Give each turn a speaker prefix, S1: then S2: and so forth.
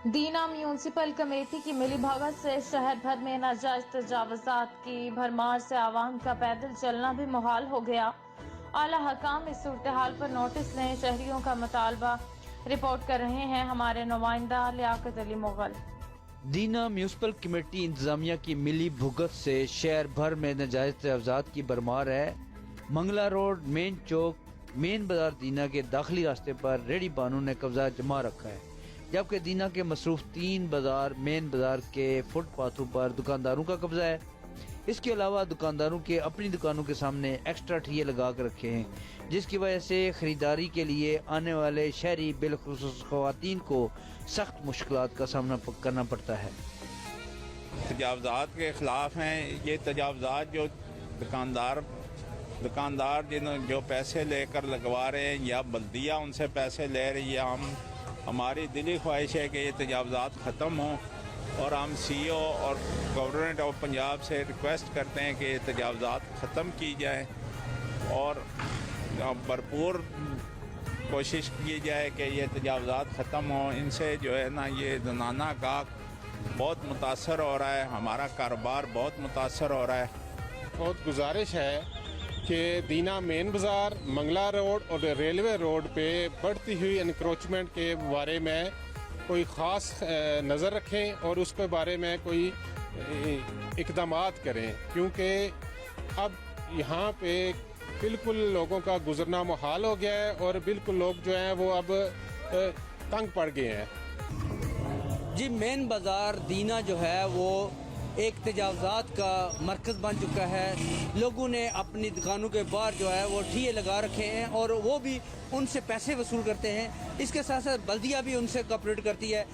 S1: दीना municipal committee की मिलीभगत से शहर भर में नाजायज तजावजात की भरमार से आवाम का पैदल चलना भी मुहाल हो गया। आला हकाम इस सूरत हाल पर नोटिस लें, शहरियों का मुतालबा। रिपोर्ट कर रहे हैं हमारे नुमाइंदा लियाकत अली मुगल।
S2: दीना म्यूनसिपल कमेटी इंतजामिया की मिली भुगत से शहर भर में नाजायज तजावजात की भरमार है। मंगला रोड, मेन चौक, मेन बाजार दीना के दाखिली रास्ते पर रेडी बानों ने कब्जा जमा रखा है, जबकि दीना के मसरूफ 3 बाजार मेन बाजार के फुटपाथों पर दुकानदारों का कब्जा है। इसके अलावा दुकानदारों के अपनी दुकानों के सामने एक्स्ट्रा ठिये लगा कर रखे हैं, जिसकी वजह से खरीदारी के लिए आने वाले शहरी बिलखुसूस ख़वातीन को सख्त मुश्किलात का सामना करना पड़ता है।
S3: तजावजात के ख़िलाफ़ हैं ये तजावजात जो दुकानदार जो पैसे लेकर लगवा रहे हैं या बल्दिया उनसे पैसे ले रही है। हमारी दिली ख्वाहिश है कि ये तजावजात ख़त्म हों और हम CEO और गवर्नमेंट ऑफ पंजाब से रिक्वेस्ट करते हैं कि ये तजावजात ख़त्म की जाए और भरपूर कोशिश की जाए कि ये तजावजात ख़त्म हों। इनसे जो है ना ये ज़नाना गाहक बहुत मुतासर हो रहा है, हमारा कारोबार बहुत मुतासर हो रहा है।
S4: बहुत गुजारिश है कि दीना मेन बाज़ार, मंगला रोड और रेलवे रोड पे बढ़ती हुई एनक्रोचमेंट के बारे में कोई ख़ास नज़र रखें और उसके बारे में कोई इक़दामात करें, क्योंकि अब यहाँ पे बिल्कुल लोगों का गुजरना मुहाल हो गया है और बिल्कुल लोग जो हैं वो अब तंग पड़ गए हैं।
S5: जी, मेन बाज़ार दीना जो है वो एक तजावजात का मरकज़ बन चुका है। लोगों ने अपनी दुकानों के बाहर जो है वो ठिये लगा रखे हैं और वो भी उनसे पैसे वसूल करते हैं। इसके साथ साथ बल्दिया भी उनसे कोऑपरेट करती है।